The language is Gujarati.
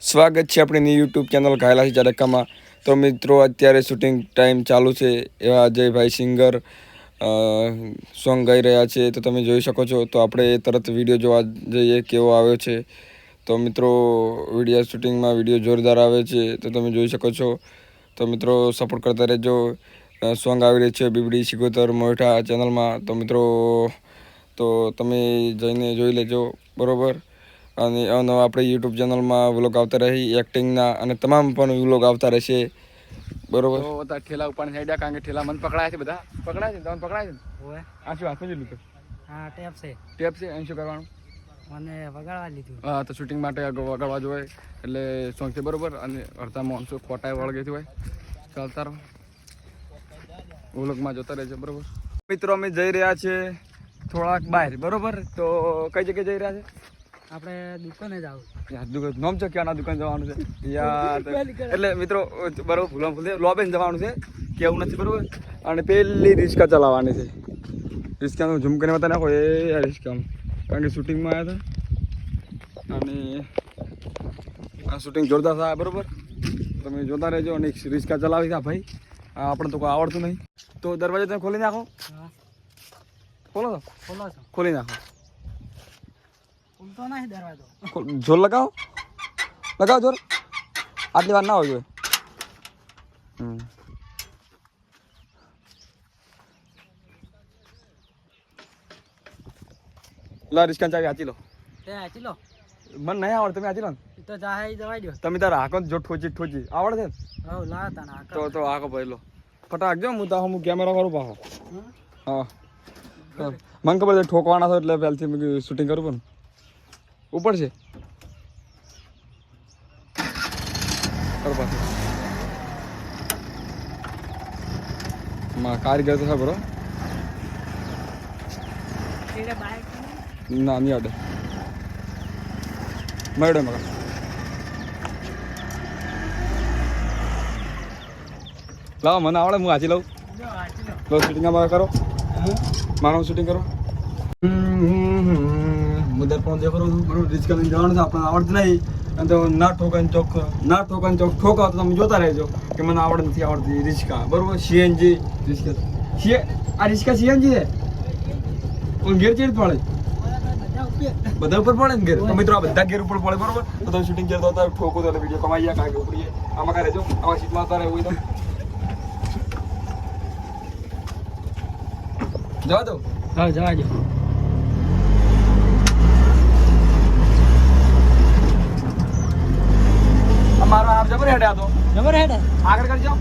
સ્વાગત છે આપણી યુટ્યુબ ચેનલ ઘાયલા ઝાટકામાં. તો મિત્રો અત્યારે શૂટિંગ ટાઈમ ચાલુ છે એવા અજયભાઈ સિંગર સોંગ ગાઈ રહ્યા છે તો તમે જોઈ શકો છો. તો આપણે તરત વિડીયો જોવા જઈએ કેવો આવ્યો છે. તો મિત્રો વિડીયો શૂટિંગમાં વિડીયો જોરદાર આવે છે તો તમે જોઈ શકો છો. તો મિત્રો સપોર્ટ કરતા રહેજો. સોંગ આવી રહ્યું છે બીબડી સિકોતર મોટા ચેનલમાં. તો મિત્રો તો તમે જઈને જોઈ લેજો બરાબર. અને આપણે યુટ્યુબ ચેનલમાં વ્લોગ આવતા રહી એક્ટિંગના અને તમામ પણ વ્લોગ આવતા રહેશે બરોબર. તો બધા ઠેલા ઉપર સાઈડ કારણ કે ઠેલા મને પકડાય છે, બધા પકડાય છે, તમને પકડાય છે ઓય આ શું હાથમાં જ લીધું? હા ટેપ છે. ટેપ છે અહીં શું કરવાનું? મને વગાડવા લીધું. હા તો શૂટિંગ માટે વગાડવા જોઈએ એટલે સોંગ છે બરોબર. અને અડધા માણસો ખોટાએ વળગેથી હોય ચાલતા રહો વ્લોગમાં જોતા રહેજો બરોબર. મિત્રો અમે જઈ રહ્યા છીએ થોડાક બહાર બરોબર. તો કઈ જગ્યાએ જઈ રહ્યા છે? આપણે દુકાને જ આવું. યાર દુકાન નામ છે ક્યાંના દુકાન જવાનું છે યાર? એટલે મિત્રો બરોબર ભૂલ લોબેન જવાનું છે કેવું નથી બરોબર. અને પેલી રિક્ષા ચલાવવાની છે. રિક્ષાનું ઝૂમ કરીને બતા નાખો એ રિક્ષામાં કારણ કે શૂટિંગમાં આવ્યા હતા અને આ શૂટિંગ જોરદાર થાય બરોબર. તમે જોતા રહેજો. અને રિક્ષા ચલાવી છે ભાઈ, આપણે તો કોઈ આવડતું નહીં. તો દરવાજો તમે ખોલી નાખો. હા ખોલો તો ખોલો છો. ખોલી નાખો. ખુલતો નહીં દરવાજો. જોર લગાવો લગાવો જોર. આટલી વાર ના હોય જોઈએ. લા રિસ્કા ચાવી આચી લો. તે આચી લો. મને નહીં આવડે, તમે આચી લો ને. ઈ તો જાહે જવાઈ દો. તમે તારા હાકો જો ઠોચી ઠોચી આવડે છે ને? હવ લા તને તો હાકો ભાઈ લો ફટાક જો. હું કેમેરા કરું પાછો. હા મને ખબર છે ઠોકવાના છો એટલે પહેલથી મેં શૂટિંગ કરું પણ ઉપર છે કારીગર તો છે બરો. તીરે બાઈક ના નહીં આવડે મેડમ મગા. લાવો મને આવડે, હું હાચી લઉં. જો આચી લો. લો શૂટિંગ આમાં કરો, મારું શૂટિંગ કરો. મુદ્દા પણ જે કરું બરોબર. રિસ્ક લઈને જવાનું છે, આપણને આવડતું નહીં. અને તો ના ઠોકાને ચોક ઠોકાવ તો તમે જોતા રહેજો કે મને આવડે નથી આવડતી રિસ્કા બરોબર. સીએનજી રિસ્કા આ રિસ્કા સીએનજી છે પણ ગેર ચેડ પડે બધા ઉપર પડે ને ઘેર. તો મિત્રો આ બધા ઘેર ઉપર પડે બરોબર. તો તમે શૂટિંગ કરતા હતા ઠોકો તો વિડીયો કમાઈ ગયા કાંઈ ઉપડીએ આમાં કાંઈ રહેજો. આમાં સીટમાં આવતા રહેવું તો જવા દો. હા જવા દો. મારો હાથ જબર હેડે આ તો જબર હેડે આગળ કરજો.